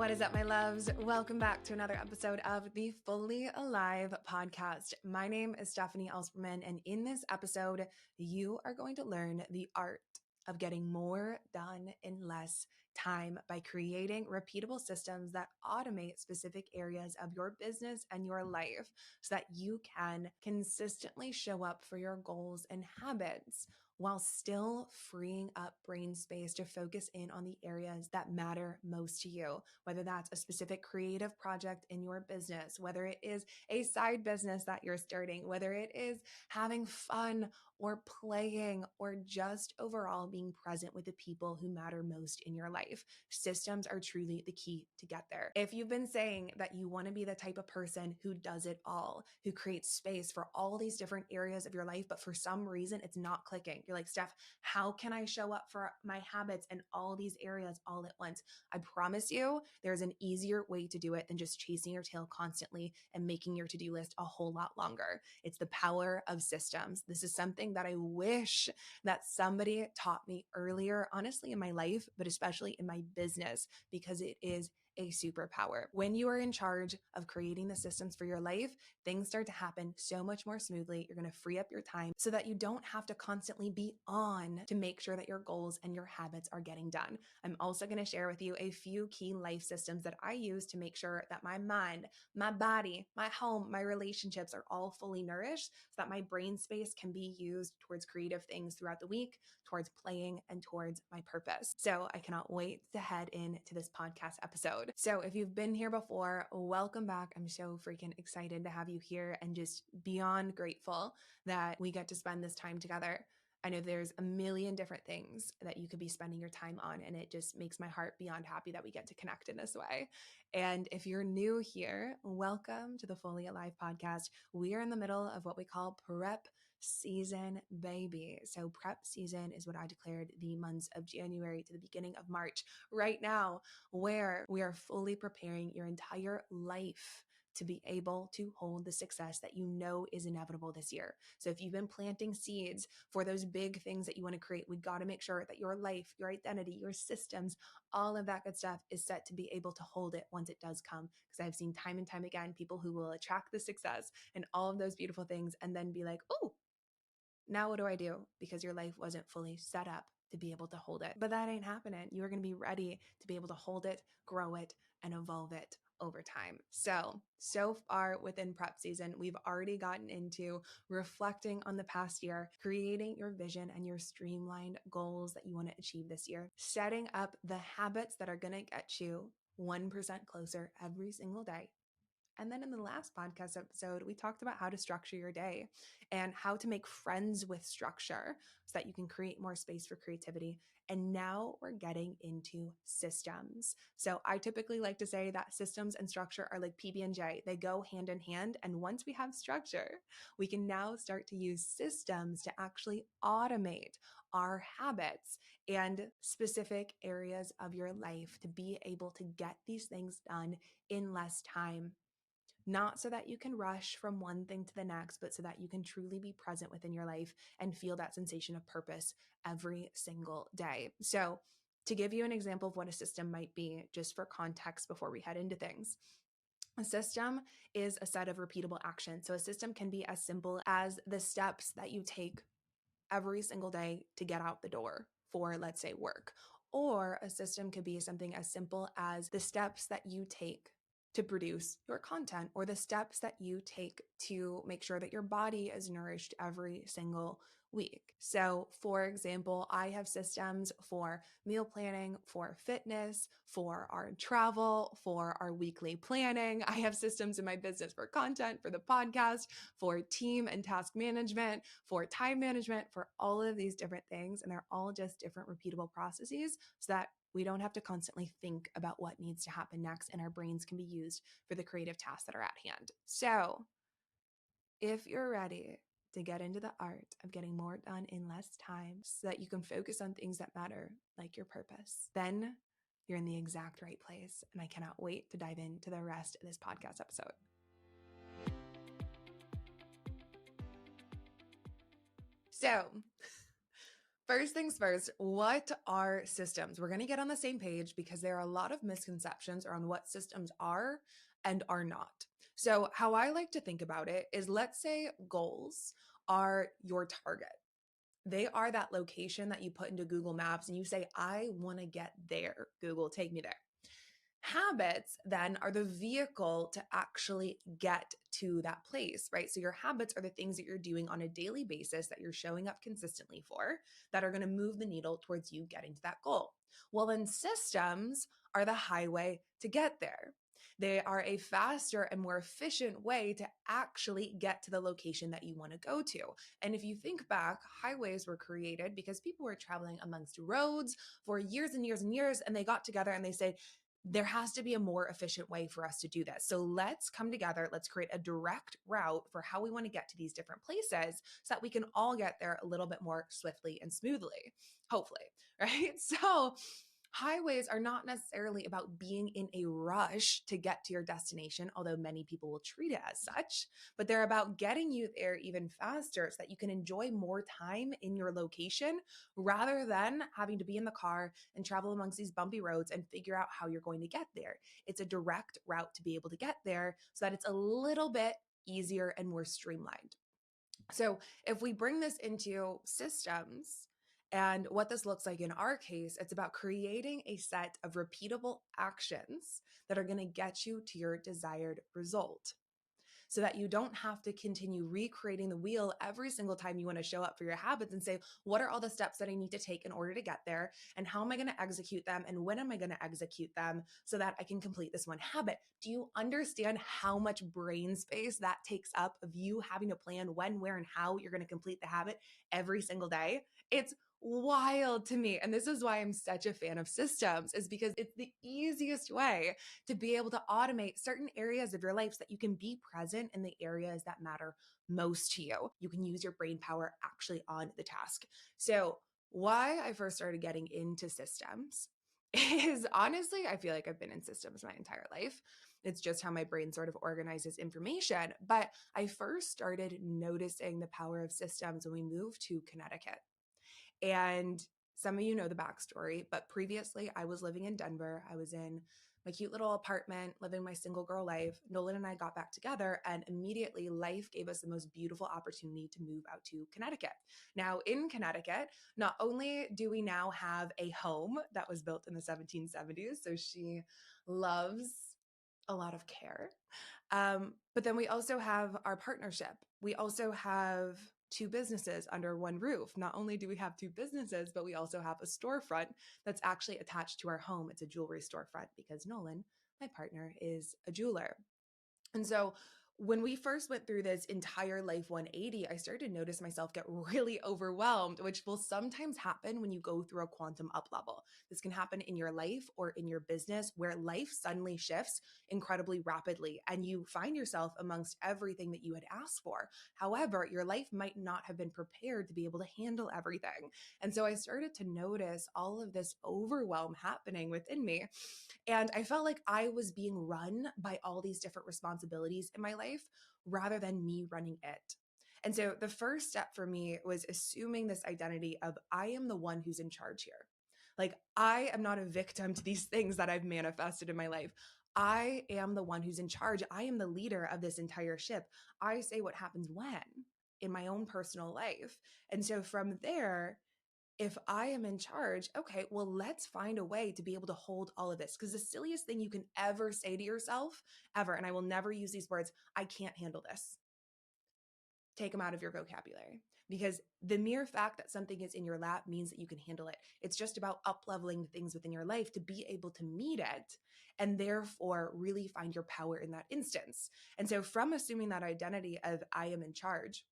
What is up, my loves? Welcome back to another episode of the Fully Alive podcast. My name is Stephanie Elsperman, and in this episode, you are going to learn the art of getting more done in less time by creating repeatable systems that automate specific areas of your business and your life so that you can consistently show up for your goals and habits while still freeing up brain space to focus in on the areas that matter most to you, whether that's a specific creative project in your business, whether it is a side business that you're starting, whether it is having fun or playing or just overall being present with the people who matter most in your life. Systems are truly the key to get there. If you've been saying that you want to be the type of person who does it all, who creates space for all these different areas of your life, but for some reason it's not clicking. You're like, Steph, how can I show up for my habits in all these areas all at once? I promise you, there's an easier way to do it than just chasing your tail constantly and making your to-do list a whole lot longer. It's the power of systems. This is something that I wish that somebody taught me earlier, honestly, in my life, but especially in my business, because it is a superpower. When you are in charge of creating the systems for your life, things start to happen so much more smoothly. You're going to free up your time so that you don't have to constantly be on to make sure that your goals and your habits are getting done. I'm also going to share with you a few key life systems that I use to make sure that my mind, my body, my home, my relationships are all fully nourished so that my brain space can be used towards creative things throughout the week, towards playing, and towards my purpose. So I cannot wait to head into this podcast episode. So if you've been here before, welcome back. I'm so freaking excited to have you here and just beyond grateful that we get to spend this time together. I know there's a million different things that you could be spending your time on, and it just makes my heart beyond happy that we get to connect in this way. And if you're new here, welcome to the Fully Alive podcast. We are in the middle of what we call prep season, baby. So prep season is what I declared the months of January to the beginning of March right now, where we are fully preparing your entire life to be able to hold the success that you know is inevitable this year. So if you've been planting seeds for those big things that you want to create, we got to make sure that your life, your identity, your systems, all of that good stuff is set to be able to hold it once it does come. Because I've seen time and time again, people who will attract the success and all of those beautiful things and then be like, oh, now what do I do? Because your life wasn't fully set up to be able to hold it. But that ain't happening. You are going to be ready to be able to hold it, grow it, and evolve it over time. So far within prep season, we've already gotten into reflecting on the past year, creating your vision and your streamlined goals that you want to achieve this year, setting up the habits that are going to get you 1% closer every single day. And then in the last podcast episode, we talked about how to structure your day and how to make friends with structure so that you can create more space for creativity. And now we're getting into systems. So I typically like to say that systems and structure are like PB&J. They go hand in hand. And once we have structure, we can now start to use systems to actually automate our habits and specific areas of your life to be able to get these things done in less time. Not so that you can rush from one thing to the next, but so that you can truly be present within your life and feel that sensation of purpose every single day. So, to give you an example of what a system might be, just for context before we head into things, a system is a set of repeatable actions. So, a system can be as simple as the steps that you take every single day to get out the door for, let's say, work. Or a system could be something as simple as the steps that you take to produce your content, or the steps that you take to make sure that your body is nourished every single week. So for example, I have systems for meal planning, for fitness, for our travel, for our weekly planning. I have systems in my business for content, for the podcast, for team and task management, for time management, for all of these different things. And they're all just different repeatable processes so that we don't have to constantly think about what needs to happen next, and our brains can be used for the creative tasks that are at hand. So if you're ready to get into the art of getting more done in less time so that you can focus on things that matter, like your purpose, then you're in the exact right place. And I cannot wait to dive into the rest of this podcast episode. So First things first, what are systems? We're going to get on the same page because there are a lot of misconceptions around what systems are and are not. So, how I like to think about it is, let's say goals are your target. They are that location that you put into Google Maps and you say, I want to get there. Google, take me there. Habits then are the vehicle to actually get to that place, right? So your habits are the things that you're doing on a daily basis that you're showing up consistently for that are going to move the needle towards you getting to that goal. Well, then systems are the highway to get there. They are a faster and more efficient way to actually get to the location that you want to go to. And if you think back, highways were created because people were traveling amongst roads for years and years and years, and they got together and they said, there has to be a more efficient way for us to do this. So let's come together. Let's create a direct route for how we want to get to these different places so that we can all get there a little bit more swiftly and smoothly, hopefully, right? So highways are not necessarily about being in a rush to get to your destination, although many people will treat it as such, but they're about getting you there even faster so that you can enjoy more time in your location rather than having to be in the car and travel amongst these bumpy roads and figure out how you're going to get there. It's a direct route to be able to get there so that it's a little bit easier and more streamlined. So if we bring this into systems, and what this looks like in our case, it's about creating a set of repeatable actions that are going to get you to your desired result, so that you don't have to continue recreating the wheel every single time you want to show up for your habits and say, what are all the steps that I need to take in order to get there? And how am I going to execute them? And when am I going to execute them so that I can complete this one habit? Do you understand how much brain space that takes up of you having to plan when, where, and how you're going to complete the habit every single day? It's wild to me. And this is why I'm such a fan of systems, is because it's the easiest way to be able to automate certain areas of your life so that you can be present in the areas that matter most to you. You can use your brain power actually on the task. So, why I first started getting into systems is, honestly, I feel like I've been in systems my entire life. It's just how my brain sort of organizes information. But I first started noticing the power of systems when we moved to Connecticut. And some of you know the backstory, but previously I was living in Denver. I was in my cute little apartment, living my single girl life. Nolan and I got back together, and immediately life gave us the most beautiful opportunity to move out to Connecticut. Now, in Connecticut, not only do we now have a home that was built in the 1770s, so she loves a lot of care. But then we also have our partnership. We also have two businesses under one roof. Not only do we have two businesses, but we also have a storefront that's actually attached to our home. It's a jewelry storefront because Nolan, my partner, is a jeweler. And so when we first went through this entire life 180, I started to notice myself get really overwhelmed, which will sometimes happen when you go through a quantum up level. This can happen in your life or in your business, where life suddenly shifts incredibly rapidly and you find yourself amongst everything that you had asked for. However, your life might not have been prepared to be able to handle everything. And so I started to notice all of this overwhelm happening within me. And I felt like I was being run by all these different responsibilities in my life rather than me running it. And so the first step for me was assuming this identity of, I am the one who's in charge here. Like, I am not a victim to these things that I've manifested in my life. I am the one who's in charge. I am the leader of this entire ship. I say what happens when in my own personal life. And so from there, if I am in charge, okay, well, let's find a way to be able to hold all of this. Because the silliest thing you can ever say to yourself, ever, and I will never use these words, I can't handle this. Take them out of your vocabulary, because the mere fact that something is in your lap means that you can handle it. It's just about up leveling the things within your life to be able to meet it and therefore really find your power in that instance. And so from assuming that identity of I am in charge,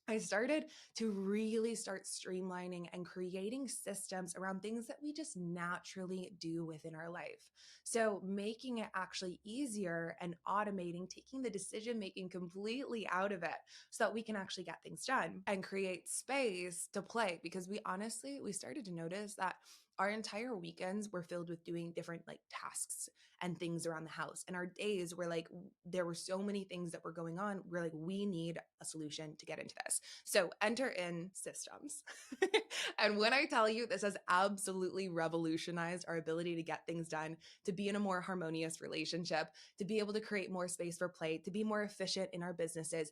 I started to really start streamlining and creating systems around things that we just naturally do within our life. So making it actually easier and automating, taking the decision making completely out of it so that we can actually get things done and create space to play. Because we started to notice that our entire weekends were filled with doing different like tasks and things around the house. And our days were like, there were so many things that were going on. We're like, we need a solution to get into this. So enter in systems. And when I tell you this has absolutely revolutionized our ability to get things done, to be in a more harmonious relationship, to be able to create more space for play, to be more efficient in our businesses,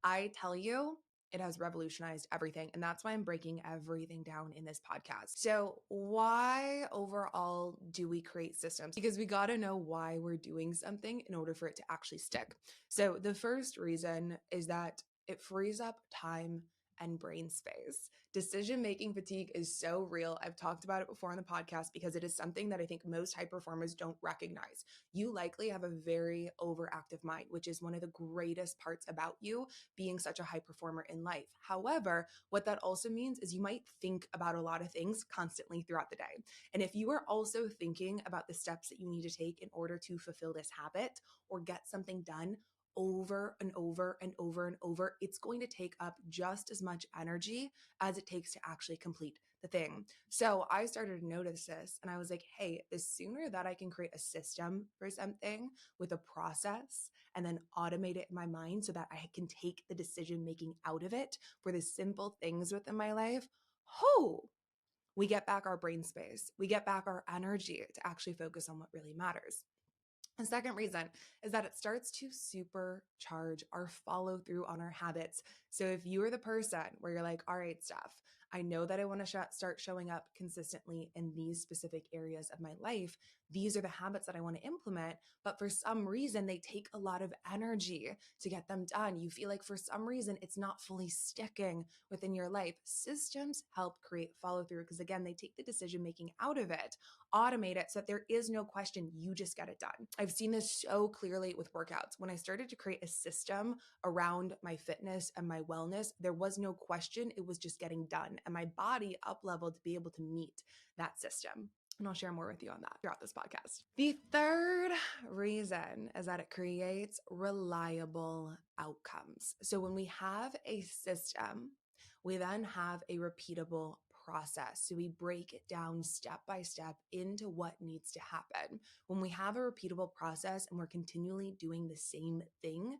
I tell you, it has revolutionized everything. And that's why I'm breaking everything down in this podcast. So, why overall do we create systems? Because we got to know why we're doing something in order for it to actually stick. So, the first reason is that it frees up time and brain space. Decision-making fatigue is so real. I've talked about it before on the podcast because it is something that I think most high performers don't recognize. You likely have a very overactive mind, which is one of the greatest parts about you being such a high performer in life. However, what that also means is you might think about a lot of things constantly throughout the day. And if you are also thinking about the steps that you need to take in order to fulfill this habit or get something done, over and over and over and over, it's going to take up just as much energy as it takes to actually complete the thing. So I started to notice this and I was like, hey, the sooner that I can create a system for something with a process and then automate it in my mind so that I can take the decision making out of it for the simple things within my life, we get back our brain space. We get back our energy to actually focus on what really matters. The second reason is that it starts to supercharge our follow through on our habits. So if you are the person where you're like, all right, Steph, I know that I want to start showing up consistently in these specific areas of my life. These are the habits that I want to implement, but for some reason, they take a lot of energy to get them done. You feel like for some reason, it's not fully sticking within your life. Systems help create follow through because, again, they take the decision making out of it, automate it so that there is no question, you just get it done. I've seen this so clearly with workouts. When I started to create a system around my fitness and my wellness, there was no question, it was just getting done. And my body up leveled to be able to meet that system. And I'll share more with you on that throughout this podcast. The third reason is that it creates reliable outcomes. So when we have a system, we then have a repeatable process. So we break it down step by step into what needs to happen. When we have a repeatable process and we're continually doing the same thing,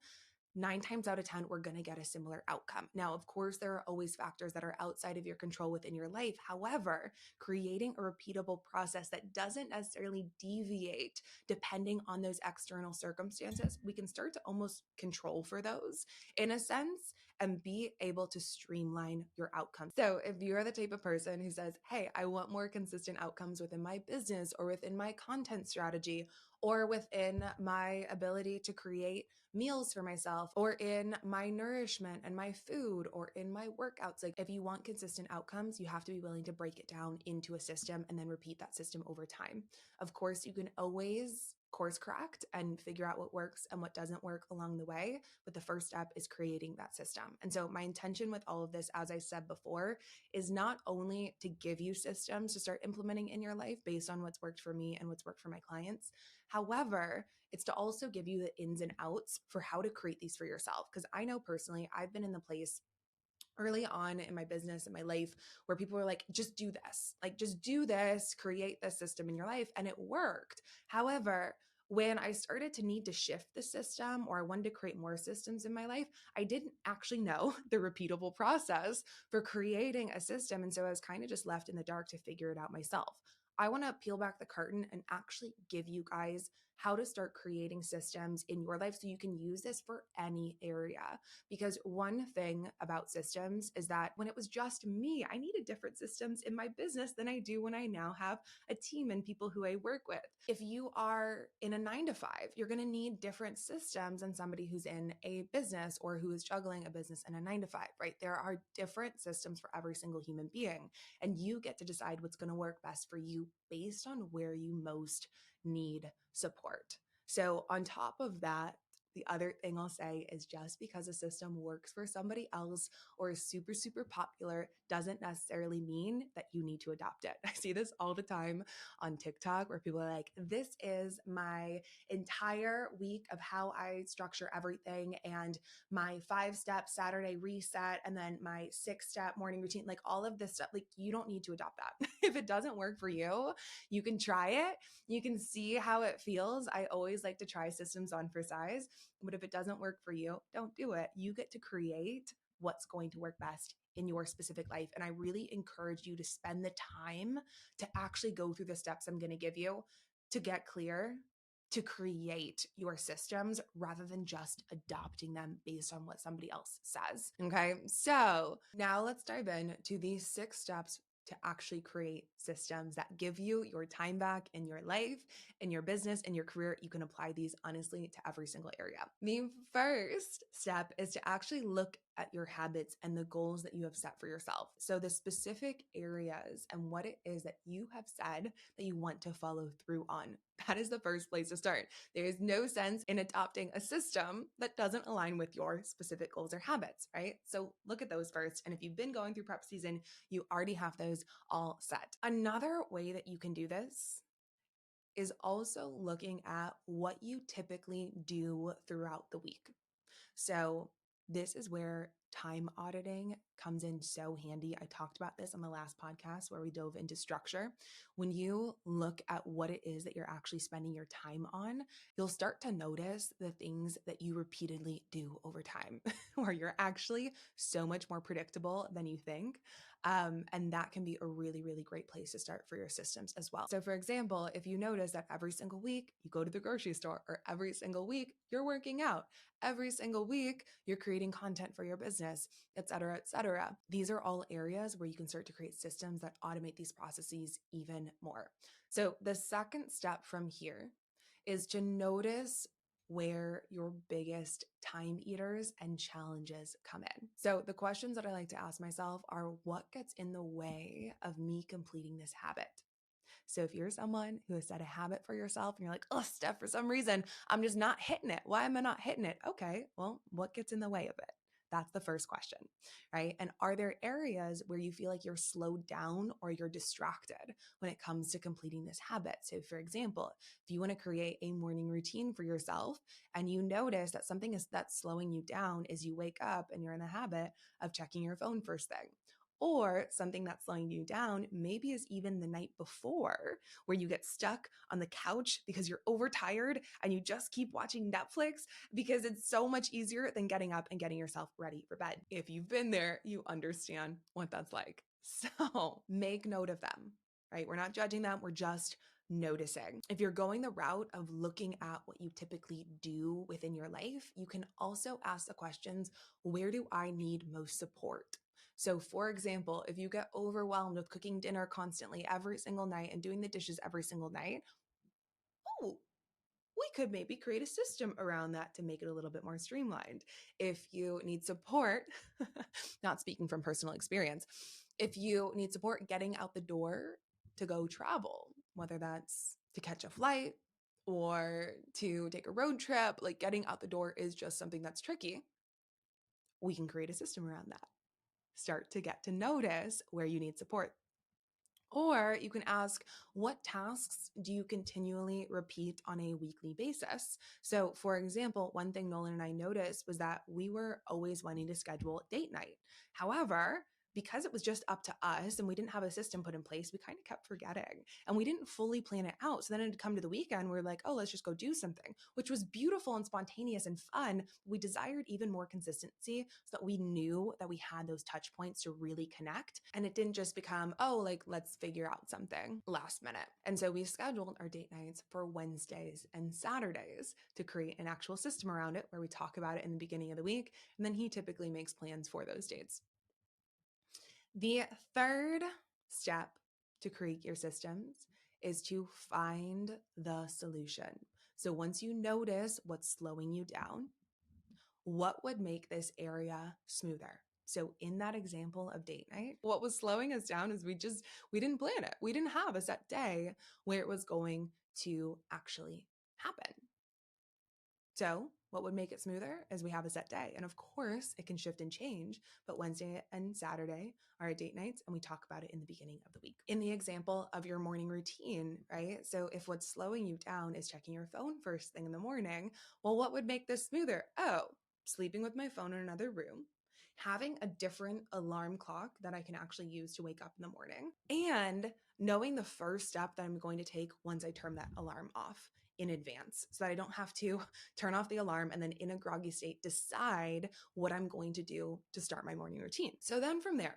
9 times out of 10, we're going to get a similar outcome. Now, of course, there are always factors that are outside of your control within your life. However, creating a repeatable process that doesn't necessarily deviate depending on those external circumstances, we can start to almost control for those in a sense and be able to streamline your outcomes. So if you're the type of person who says, hey, I want more consistent outcomes within my business or within my content strategy or within my ability to create meals for myself or in my nourishment and my food or in my workouts. Like if you want consistent outcomes, you have to be willing to break it down into a system and then repeat that system over time. Of course, you can always course correct and figure out what works and what doesn't work along the way. But the first step is creating that system. And so my intention with all of this, as I said before, is not only to give you systems to start implementing in your life based on what's worked for me and what's worked for my clients. However, it's to also give you the ins and outs for how to create these for yourself. Because I know personally, I've been in the place early on in my business and my life where people were like, just do this, like, just do this, create this system in your life. And it worked. However, when I started to need to shift the system or I wanted to create more systems in my life, I didn't actually know the repeatable process for creating a system. And so I was kind of just left in the dark to figure it out myself. I want to peel back the curtain and actually give you guys how to start creating systems in your life so you can use this for any area. Because one thing about systems is that when it was just me, I needed different systems in my business than I do when I now have a team and people who I work with. If you are in a 9 to 5, you're going to need different systems than somebody who's in a business or who is juggling a business and a 9 to 5, right? There are different systems for every single human being, and you get to decide what's going to work best for you based on where you most need support. So on top of that, The other thing I'll say is just because a system works for somebody else or is super, super popular doesn't necessarily mean that you need to adopt it. I see this all the time on TikTok where people are like, this is my entire week of how I structure everything and my 5-step Saturday reset and then my 6-step morning routine, like all of this stuff. Like, you don't need to adopt that. If it doesn't work for you, you can try it. You can see how it feels. I always like to try systems on for size, but if it doesn't work for you, don't do it. You get to create what's going to work best in your specific life. And I really encourage you to spend the time to actually go through the steps I'm going to give you to get clear, to create your systems rather than just adopting them based on what somebody else says. Okay. So now let's dive in to these 6 steps to actually create systems that give you your time back in your life, in your business, in your career. You can apply these honestly to every single area. The first step is to actually look at your habits and the goals that you have set for yourself. So the specific areas and what it is that you have said that you want to follow through on. That is the first place to start. There is no sense in adopting a system that doesn't align with your specific goals or habits, right? So look at those first. And if you've been going through prep season, you already have those all set. Another way that you can do this is also looking at what you typically do throughout the week. So this is where time auditing comes in so handy. I talked about this on the last podcast where we dove into structure. When you look at what it is that you're actually spending your time on, you'll start to notice the things that you repeatedly do over time, where you're actually so much more predictable than you think. And that can be a really, really great place to start for your systems as well. So for example, if you notice that every single week you go to the grocery store, or every single week you're working out, every single week you're creating content for your business, et cetera, et cetera. These are all areas where you can start to create systems that automate these processes even more. So the second step from here is to notice where your biggest time eaters and challenges come in. So the questions that I like to ask myself are, what gets in the way of me completing this habit? So if you're someone who has set a habit for yourself and you're like, oh, Steph, for some reason, I'm just not hitting it. Why am I not hitting it? Okay, well, what gets in the way of it? That's the first question, right? And are there areas where you feel like you're slowed down or you're distracted when it comes to completing this habit? So for example, if you want to create a morning routine for yourself and you notice that something is that's slowing you down is you wake up and you're in the habit of checking your phone first thing. Or something that's slowing you down maybe is even the night before, where you get stuck on the couch because you're overtired and you just keep watching Netflix because it's so much easier than getting up and getting yourself ready for bed. If you've been there, you understand what that's like. So make note of them, right? We're not judging them. We're just noticing. If you're going the route of looking at what you typically do within your life, you can also ask the questions, where do I need most support? So for example, if you get overwhelmed with cooking dinner constantly every single night and doing the dishes every single night, oh, we could maybe create a system around that to make it a little bit more streamlined. If you need support, not speaking from personal experience, if you need support getting out the door to go travel, whether that's to catch a flight or to take a road trip, like getting out the door is just something that's tricky, we can create a system around that. Start to get to notice where you need support. Or you can ask, what tasks do you continually repeat on a weekly basis? So, for example, one thing Nolan and I noticed was that we were always wanting to schedule date night. However, because it was just up to us and we didn't have a system put in place, we kind of kept forgetting and we didn't fully plan it out. So then it'd come to the weekend, we're like, oh, let's just go do something, which was beautiful and spontaneous and fun. We desired even more consistency so that we knew that we had those touch points to really connect. And it didn't just become, oh, like, let's figure out something last minute. And so we scheduled our date nights for Wednesdays and Saturdays to create an actual system around it where we talk about it in the beginning of the week. And then he typically makes plans for those dates. The third step to create your systems is to find the solution. So once you notice what's slowing you down, what would make this area smoother? So in that example of date night, what was slowing us down is we didn't plan it. We didn't have a set day where it was going to actually happen. So What would make it smoother is we have a set day. And of course, it can shift and change, but Wednesday and Saturday are our date nights, and we talk about it in the beginning of the week. In the example of your morning routine, right? So if what's slowing you down is checking your phone first thing in the morning, well, what would make this smoother? Oh, sleeping with my phone in another room, having a different alarm clock that I can actually use to wake up in the morning, and knowing the first step that I'm going to take once I turn that alarm off in advance so that I don't have to turn off the alarm and then in a groggy state decide what I'm going to do to start my morning routine. So then from there,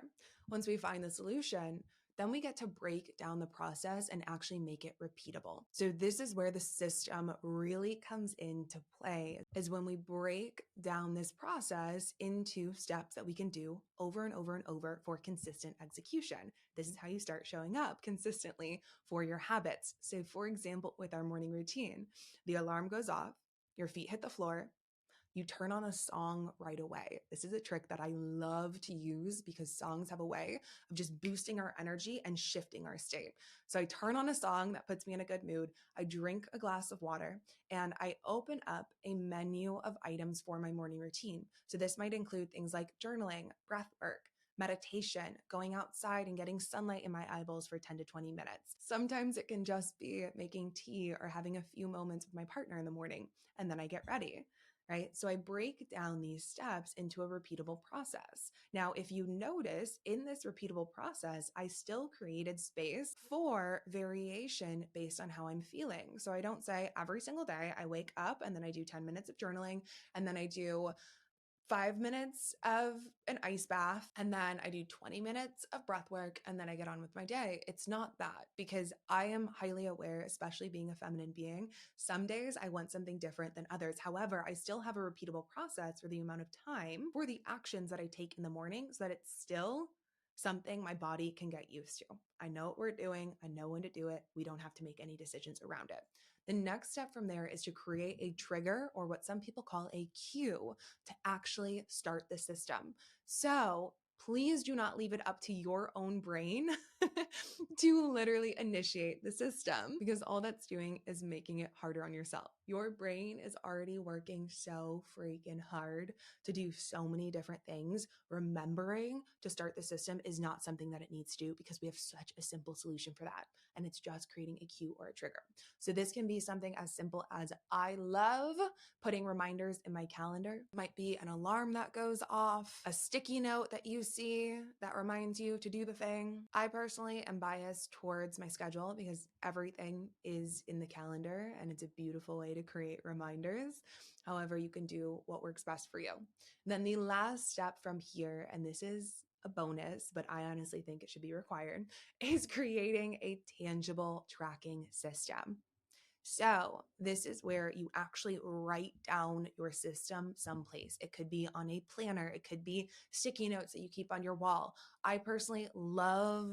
once we find the solution, then we get to break down the process and actually make it repeatable. So this is where the system really comes into play, is when we break down this process into steps that we can do over and over and over for consistent execution. This is how you start showing up consistently for your habits. So for example, with our morning routine, the alarm goes off, your feet hit the floor, you turn on a song right away. This is a trick that I love to use because songs have a way of just boosting our energy and shifting our state. So I turn on a song that puts me in a good mood. I drink a glass of water and I open up a menu of items for my morning routine. So this might include things like journaling, breath work, meditation, going outside and getting sunlight in my eyeballs for 10 to 20 minutes. Sometimes it can just be making tea or having a few moments with my partner in the morning, and then I get ready. Right? So I break down these steps into a repeatable process. Now, if you notice in this repeatable process, I still created space for variation based on how I'm feeling. So I don't say every single day I wake up and then I do 10 minutes of journaling and then I do 5 minutes of an ice bath, and then I do 20 minutes of breath work, and then I get on with my day. It's not that, because I am highly aware, especially being a feminine being, some days I want something different than others. However, I still have a repeatable process for the amount of time for the actions that I take in the morning so that it's still something my body can get used to. I know what we're doing. I know when to do it. We don't have to make any decisions around it. The next step from there is to create a trigger, or what some people call a cue, to actually start the system. So please do not leave it up to your own brain to literally initiate the system, because all that's doing is making it harder on yourself. Your brain is already working so freaking hard to do so many different things. Remembering to start the system is not something that it needs to do, because we have such a simple solution for that. And it's just creating a cue or a trigger. So this can be something as simple as, I love putting reminders in my calendar. It might be an alarm that goes off, a sticky note that you see that reminds you to do the thing. I personally am biased towards my schedule because everything is in the calendar and it's a beautiful way to create reminders. However, you can do what works best for you. Then the last step from here, and this is a bonus, but I honestly think it should be required, is creating a tangible tracking system. So this is where you actually write down your system someplace. It could be on a planner. It could be sticky notes that you keep on your wall. I personally love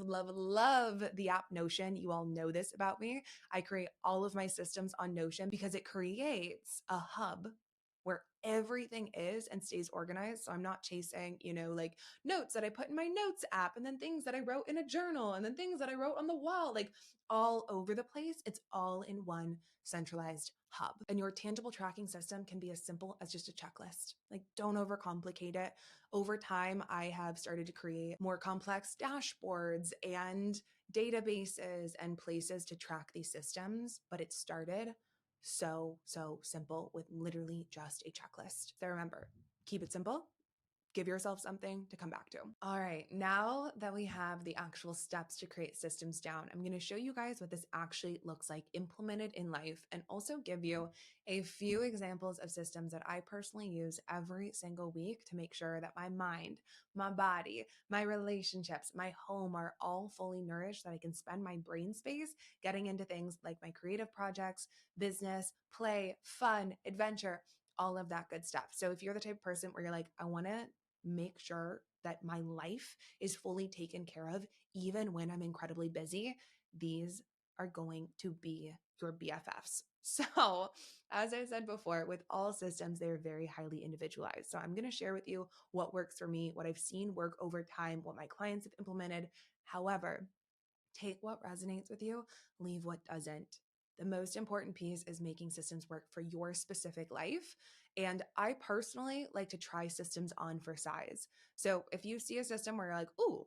the app Notion. You all know this about me. I create all of my systems on Notion because it creates a hub where everything is and stays organized. So I'm not chasing, like notes that I put in my notes app, and then things that I wrote in a journal, and then things that I wrote on the wall, like all over the place. It's all in one centralized hub. And your tangible tracking system can be as simple as just a checklist. Like, don't overcomplicate it. Over time, I have started to create more complex dashboards and databases and places to track these systems, but it started so simple with literally just a checklist. So remember, keep it simple. Give yourself something to come back to. All right, now that we have the actual steps to create systems down, I'm going to show you guys what this actually looks like implemented in life, and also give you a few examples of systems that I personally use every single week to make sure that my mind, my body, my relationships, my home are all fully nourished, that I can spend my brain space getting into things like my creative projects, business, play, fun, adventure, all of that good stuff. So if you're the type of person where you're like, I want to make sure that my life is fully taken care of, even when I'm incredibly busy, these are going to be your BFFs. So, as I said before, with all systems, they're very highly individualized. So I'm going to share with you what works for me, what I've seen work over time, what my clients have implemented. However, take what resonates with you, leave what doesn't. The most important piece is making systems work for your specific life. And I personally like to try systems on for size. So if you see a system where you're like, ooh,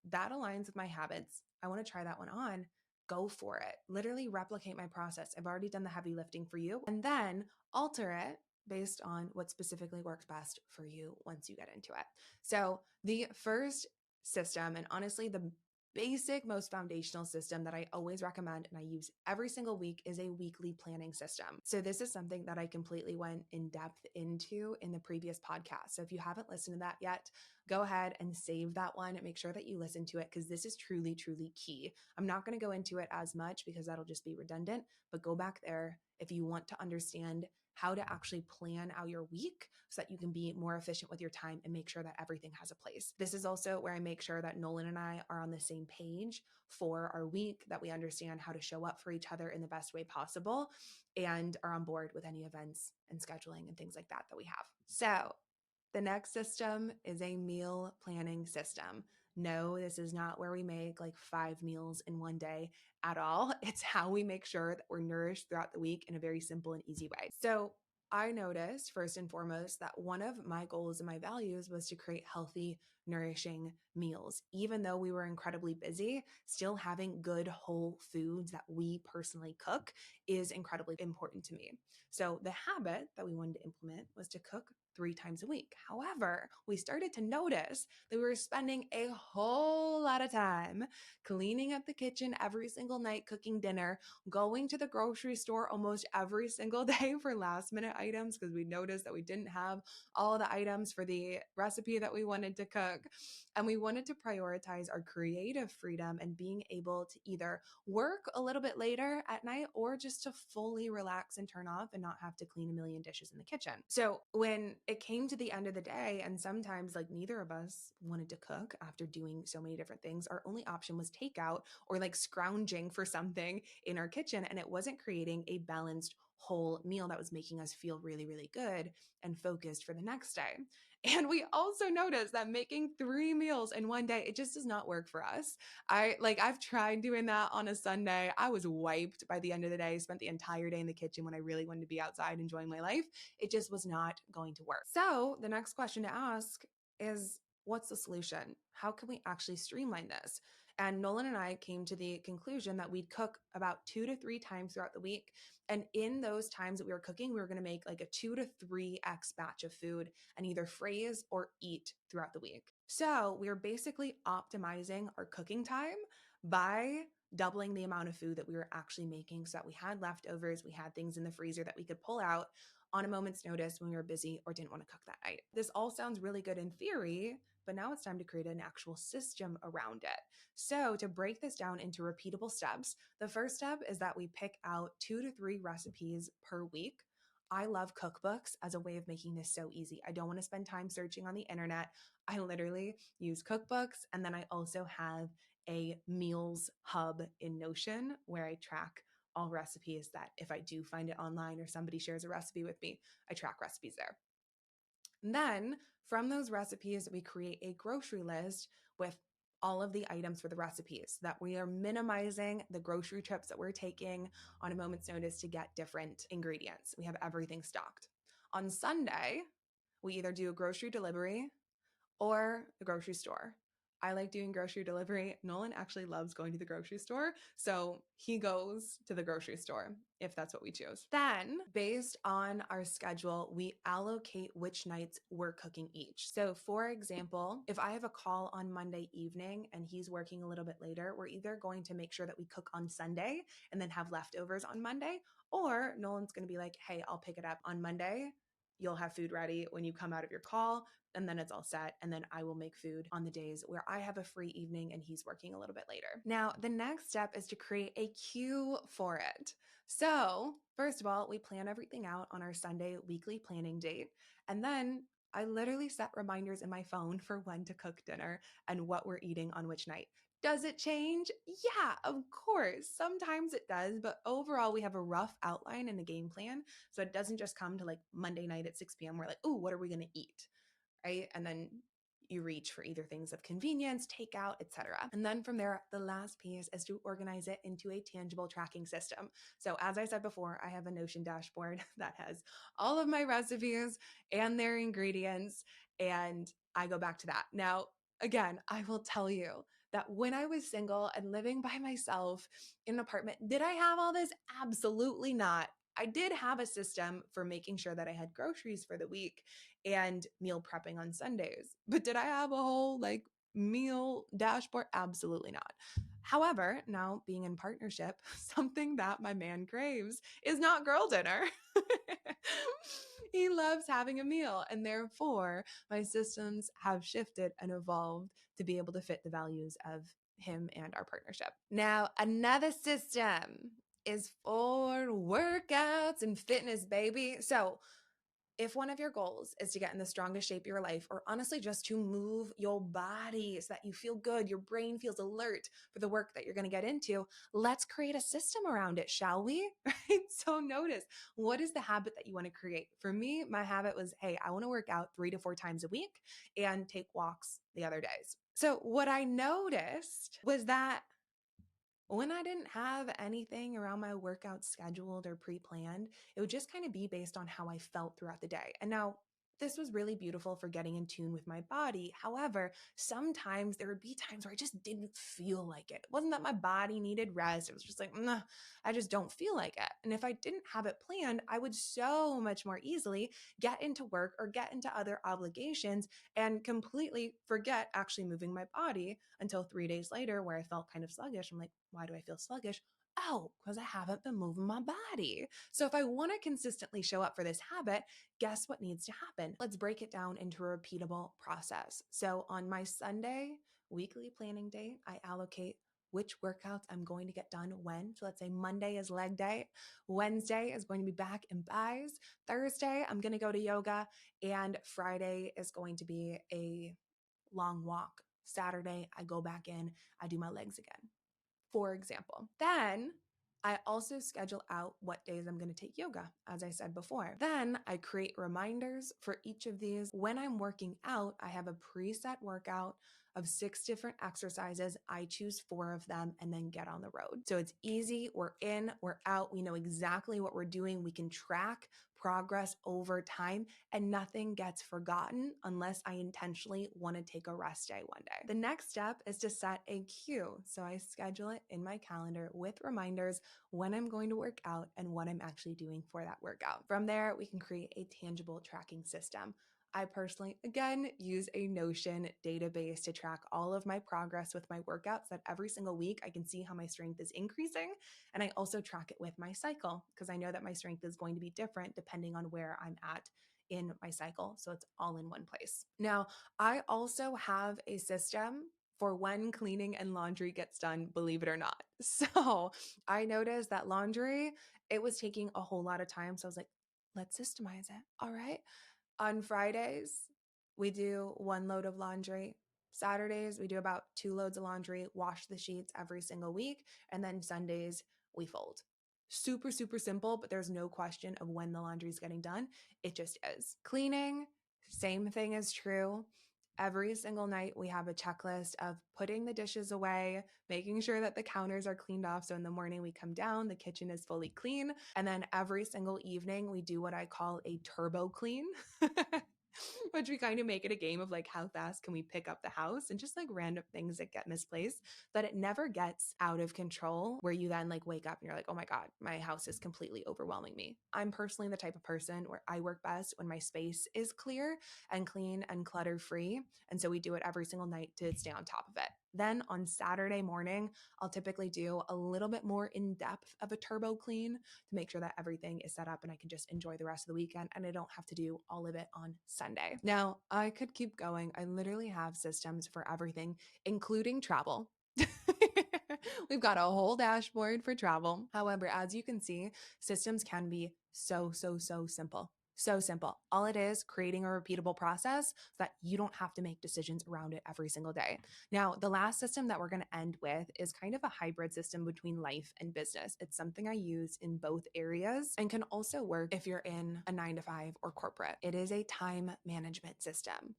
that aligns with my habits, I want to try that one on, go for it. Literally replicate my process. I've already done the heavy lifting for you. And then alter it based on what specifically works best for you once you get into it. So the first system, and honestly, the basic, most foundational system that I always recommend and I use every single week is a weekly planning system. So this is something that I completely went in depth into in the previous podcast. So if you haven't listened to that yet, go ahead and save that one and make sure that you listen to it because this is truly, truly key. I'm not going to go into it as much because that'll just be redundant, but go back there if you want to understand how to actually plan out your week so that you can be more efficient with your time and make sure that everything has a place. This is also where I make sure that Nolan and I are on the same page for our week, that we understand how to show up for each other in the best way possible and are on board with any events and scheduling and things like that that we have. So the next system is a meal planning system. No, this is not where we make like 5 meals in one day at all. It's how we make sure that we're nourished throughout the week in a very simple and easy way. So I noticed first and foremost that one of my goals and my values was to create healthy, nourishing meals. Even though we were incredibly busy, still having good whole foods that we personally cook is incredibly important to me. So the habit that we wanted to implement was to cook 3 times a week. However, we started to notice that we were spending a whole lot of time cleaning up the kitchen every single night, cooking dinner, going to the grocery store almost every single day for last minute items because we noticed that we didn't have all the items for the recipe that we wanted to cook. And we wanted to prioritize our creative freedom and being able to either work a little bit later at night or just to fully relax and turn off and not have to clean a million dishes in the kitchen. So when it came to the end of the day, and sometimes like neither of us wanted to cook after doing so many different things, our only option was takeout or like scrounging for something in our kitchen. And it wasn't creating a balanced whole meal that was making us feel really, really good and focused for the next day. And we also noticed that making 3 meals in one day, it just does not work for us. I've tried doing that on a Sunday. I was wiped by the end of the day, spent the entire day in the kitchen when I really wanted to be outside enjoying my life. It just was not going to work. So the next question to ask is, what's the solution? How can we actually streamline this? And Nolan and I came to the conclusion that we'd cook about 2 to 3 times throughout the week. And in those times that we were cooking, we were going to make like a 2 to 3x batch of food and either freeze or eat throughout the week. So we were basically optimizing our cooking time by doubling the amount of food that we were actually making so that we had leftovers, we had things in the freezer that we could pull out on a moment's notice when we were busy or didn't want to cook that night. This all sounds really good in theory, but now it's time to create an actual system around it. So to break this down into repeatable steps, the first step is that we pick out 2 to 3 recipes per week. I love cookbooks as a way of making this so easy. I don't want to spend time searching on the internet. I literally use cookbooks, and then I also have a meals hub in Notion where I track all recipes that if I do find it online or somebody shares a recipe with me, I track recipes there. And then from those recipes, we create a grocery list with all of the items for the recipes so that we are minimizing the grocery trips that we're taking on a moment's notice to get different ingredients. We have everything stocked. On Sunday, we either do a grocery delivery or the grocery store. I like doing grocery delivery. Nolan actually loves going to the grocery store, so he goes to the grocery store if that's what we choose. Then, based on our schedule, we allocate which nights we're cooking each. So, for example, if I have a call on Monday evening and he's working a little bit later, we're either going to make sure that we cook on Sunday and then have leftovers on Monday, or Nolan's going to be like, hey, I'll pick it up on Monday. You'll have food ready when you come out of your call, and then it's all set. And then I will make food on the days where I have a free evening and he's working a little bit later. Now, the next step is to create a cue for it. So, first of all, we plan everything out on our Sunday weekly planning date. And then I literally set reminders in my phone for when to cook dinner and what we're eating on which night. Does it change? Yeah, of course. Sometimes it does, but overall, we have a rough outline and a game plan. So it doesn't just come to like Monday night at 6 p.m. We're like, oh, what are we going to eat? Right? And then you reach for either things of convenience, takeout, etc. And then from there, the last piece is to organize it into a tangible tracking system. So as I said before, I have a Notion dashboard that has all of my recipes and their ingredients, and I go back to that. Now, again, I will tell you that when I was single and living by myself in an apartment, did I have all this? Absolutely not. I did have a system for making sure that I had groceries for the week and meal prepping on Sundays. But did I have a whole meal dashboard? Absolutely not. However, now being in partnership, something that my man craves is not girl dinner. He loves having a meal, and therefore my systems have shifted and evolved to be able to fit the values of him and our partnership. Now, another system is for workouts and fitness, baby. So if one of your goals is to get in the strongest shape of your life, or honestly just to move your body so that you feel good, your brain feels alert for the work that you're going to get into, let's create a system around it, shall we? Right? So notice, what is the habit that you want to create? For me, my habit was, hey, I want to work out 3 to 4 times a week and take walks the other days. So what I noticed was that when I didn't have anything around my workout scheduled or pre-planned, it would just kind of be based on how I felt throughout the day. And now this was really beautiful for getting in tune with my body. However, sometimes there would be times where I just didn't feel like it. It wasn't that my body needed rest. It was just like, nah, I just don't feel like it. And if I didn't have it planned, I would so much more easily get into work or get into other obligations and completely forget actually moving my body until 3 days later, where I felt kind of sluggish. I'm like, why do I feel sluggish? Oh, because I haven't been moving my body. So if I want to consistently show up for this habit, guess what needs to happen? Let's break it down into a repeatable process. So on my Sunday weekly planning day, I allocate which workouts I'm going to get done when. So let's say Monday is leg day. Wednesday is going to be back and buys. Thursday, I'm going to go to yoga. And Friday is going to be a long walk. Saturday, I go back in, I do my legs again, for example. Then I also schedule out what days I'm going to take yoga, as I said before. Then I create reminders for each of these. When I'm working out, I have a preset workout of 6 different exercises. I choose 4 of them and then get on the road. So it's easy. We're in, we're out. We know exactly what we're doing. We can track progress over time, and nothing gets forgotten unless I intentionally want to take a rest day one day. The next step is to set a cue. So I schedule it in my calendar with reminders when I'm going to work out and what I'm actually doing for that workout. From there, we can create a tangible tracking system. I personally, again, use a Notion database to track all of my progress with my workouts, that every single week I can see how my strength is increasing. And I also track it with my cycle, because I know that my strength is going to be different depending on where I'm at in my cycle. So it's all in one place. Now, I also have a system for when cleaning and laundry gets done, believe it or not. So I noticed that laundry, it was taking a whole lot of time. So I was like, let's systemize it. All right. On Fridays, we do 1 load of laundry. Saturdays, we do about 2 loads of laundry, wash the sheets every single week. And then Sundays, we fold. Super, super simple, but there's no question of when the laundry is getting done. It just is. Cleaning, same thing is true. Every single night, we have a checklist of putting the dishes away, making sure that the counters are cleaned off. So in the morning, we come down, the kitchen is fully clean. And then every single evening, we do what I call a turbo clean. Which we kind of make it a game of like, how fast can we pick up the house, and just like random things that get misplaced, that it never gets out of control where you then like wake up and you're like, oh my God, my house is completely overwhelming me. I'm personally the type of person where I work best when my space is clear and clean and clutter free. And so we do it every single night to stay on top of it. Then on Saturday morning, I'll typically do a little bit more in depth of a turbo clean to make sure that everything is set up and I can just enjoy the rest of the weekend and I don't have to do all of it on Sunday. Now, I could keep going. I literally have systems for everything, including travel. We've got a whole dashboard for travel. However, as you can see, systems can be so simple. So simple. All it is, creating a repeatable process so that you don't have to make decisions around it every single day. Now, the last system that we're going to end with is kind of a hybrid system between life and business. It's something I use in both areas and can also work if you're in a 9 to 5 or corporate. It is a time management system.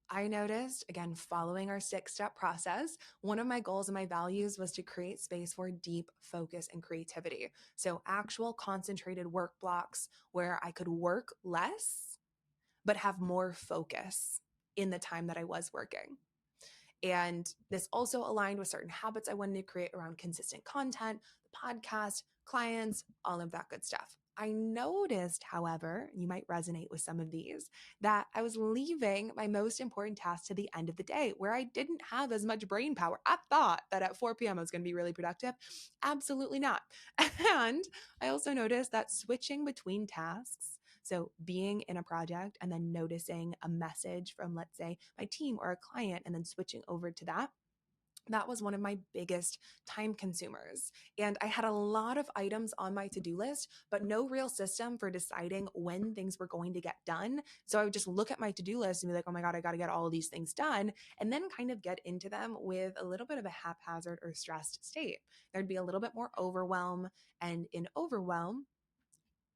I noticed, again, following our 6-step process, one of my goals and my values was to create space for deep focus and creativity. So, actual concentrated work blocks where I could work less, but have more focus in the time that I was working. And this also aligned with certain habits I wanted to create around consistent content, the podcast, clients, all of that good stuff. I noticed, however, you might resonate with some of these, that I was leaving my most important tasks to the end of the day where I didn't have as much brain power. I thought that at 4 p.m. I was going to be really productive. Absolutely not. And I also noticed that switching between tasks, so being in a project and then noticing a message from, let's say, my team or a client, and then switching over to that was one of my biggest time consumers. And I had a lot of items on my to-do list, but no real system for deciding when things were going to get done. So I would just look at my to-do list and be like, oh my God, I got to get all of these things done. And then kind of get into them with a little bit of a haphazard or stressed state. There'd be a little bit more overwhelm. And in overwhelm,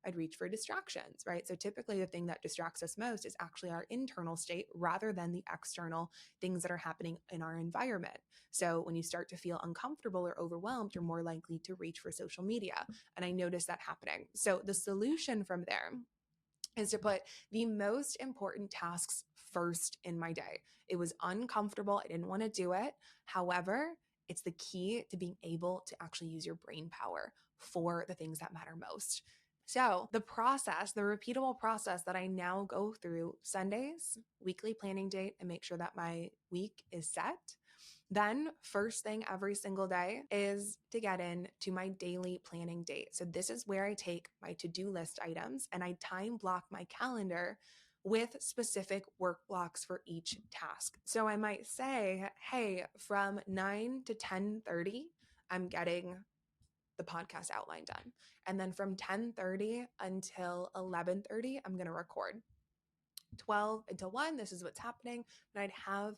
I'd reach for distractions, right? So typically the thing that distracts us most is actually our internal state rather than the external things that are happening in our environment. So when you start to feel uncomfortable or overwhelmed, you're more likely to reach for social media. And I noticed that happening. So the solution from there is to put the most important tasks first in my day. It was uncomfortable. I didn't want to do it. However, it's the key to being able to actually use your brain power for the things that matter most. So, the process, the repeatable process that I now go through Sundays, weekly planning date, and make sure that my week is set. Then, first thing every single day is to get into my daily planning date. So, this is where I take my to do list items and I time block my calendar with specific work blocks for each task. So, I might say, hey, from 9 to 10:30, I'm getting the podcast outline done. And then from 10:30 until 11:30, I'm going to record. 12 until 1, this is what's happening. And I'd have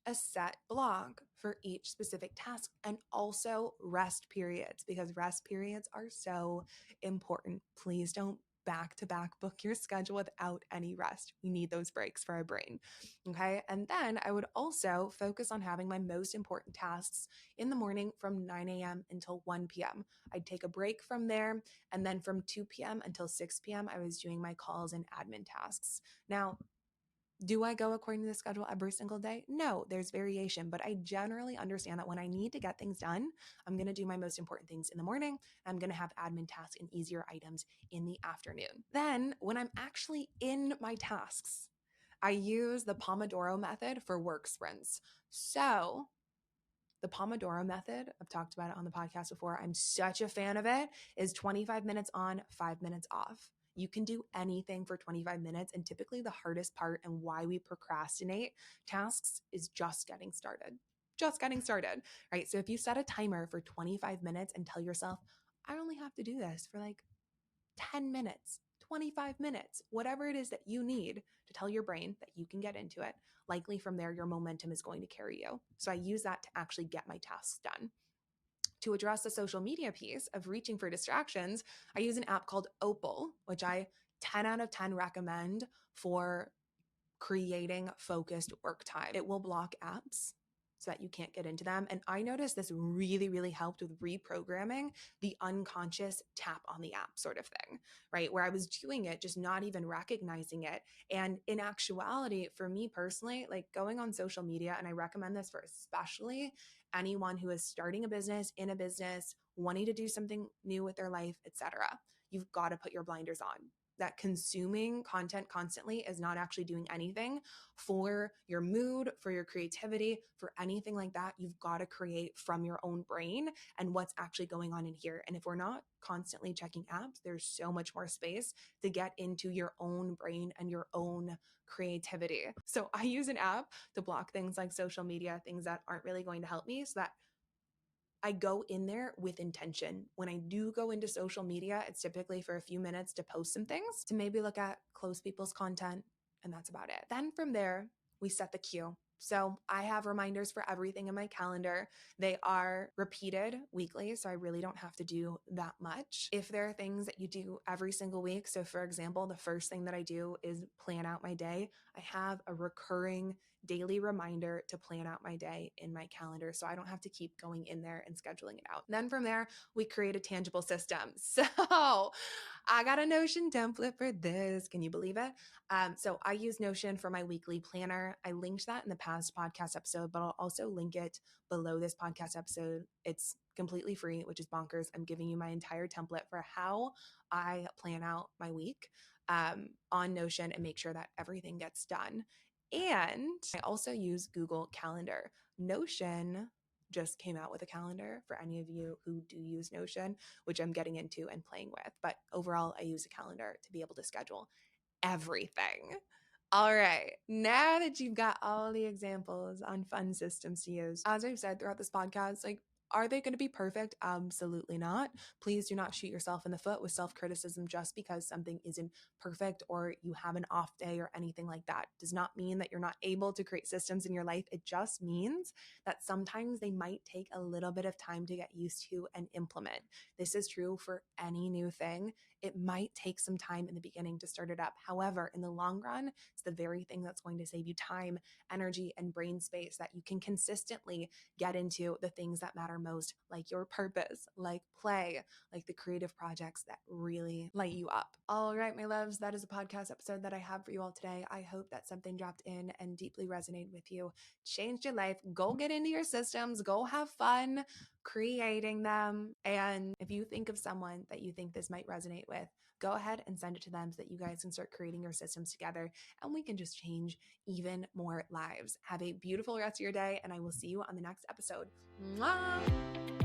a set block for each specific task and also rest periods, because rest periods are so important. Please don't back to back book your schedule without any rest. We need those breaks for our brain. Okay. And then I would also focus on having my most important tasks in the morning from 9 a.m. until 1 p.m. I'd take a break from there. And then from 2 p.m. until 6 p.m., I was doing my calls and admin tasks. Now, do I go according to the schedule every single day? No, there's variation, but I generally understand that when I need to get things done, I'm going to do my most important things in the morning. I'm going to have admin tasks and easier items in the afternoon. Then, when I'm actually in my tasks, I use the Pomodoro method for work sprints. So, the Pomodoro method, I've talked about it on the podcast before. I'm such a fan of it, is 25 minutes on, 5 minutes off. You can do anything for 25 minutes. And typically the hardest part and why we procrastinate tasks is just getting started. Just getting started, right? So if you set a timer for 25 minutes and tell yourself, I only have to do this for like 10 minutes, 25 minutes, whatever it is that you need to tell your brain that you can get into it, likely from there, your momentum is going to carry you. So I use that to actually get my tasks done. To address the social media piece of reaching for distractions, I use an app called Opal, which I 10 out of 10 recommend for creating focused work time. It will block apps so that you can't get into them. And I noticed this really, really helped with reprogramming the unconscious tap on the app sort of thing, right? Where I was doing it, just not even recognizing it. And in actuality, for me personally, like going on social media, and I recommend this for especially anyone who is starting a business, in a business, wanting to do something new with their life, etc. You've got to put your blinders on. That consuming content constantly is not actually doing anything for your mood, for your creativity, for anything like that. You've got to create from your own brain and what's actually going on in here. And if we're not constantly checking apps, there's so much more space to get into your own brain and your own creativity. So I use an app to block things like social media, things that aren't really going to help me, so that I go in there with intention. When I do go into social media, it's typically for a few minutes to post some things, to maybe look at close people's content, and that's about it. Then from there, we set the cue. So I have reminders for everything in my calendar. They are repeated weekly, so I really don't have to do that much. If there are things that you do every single week, so for example, the first thing that I do is plan out my day. I have a recurring daily reminder to plan out my day in my calendar so I don't have to keep going in there and scheduling it out. And then from there, we create a tangible system. So I got a Notion template for this. Can you believe it? So I use Notion for my weekly planner. I linked that in the past podcast episode, but I'll also link it below this podcast episode. It's completely free, which is bonkers. I'm giving you my entire template for how I plan out my week on Notion and make sure that everything gets done. And I also use Google Calendar. Notion just came out with a calendar for any of you who do use Notion, which I'm getting into and playing with. But overall, I use a calendar to be able to schedule everything. All right, now that you've got all the examples on fun systems to use, as I've said throughout this podcast, like, are they going to be perfect? Absolutely not. Please do not shoot yourself in the foot with self-criticism just because something isn't perfect or you have an off day or anything like that. Does not mean that you're not able to create systems in your life. It just means that sometimes they might take a little bit of time to get used to and implement. This is true for any new thing. It might take some time in the beginning to start it up. However, in the long run, it's the very thing that's going to save you time, energy, and brain space that you can consistently get into the things that matter most, like your purpose, like play, like the creative projects that really light you up. All right, my loves, that is a podcast episode that I have for you all today. I hope that something dropped in and deeply resonated with you, changed your life. Go get into your systems, go have fun creating them. And if you think of someone that you think this might resonate with, go ahead and send it to them so that you guys can start creating your systems together and we can just change even more lives. Have a beautiful rest of your day, and I will see you on the next episode. Mwah!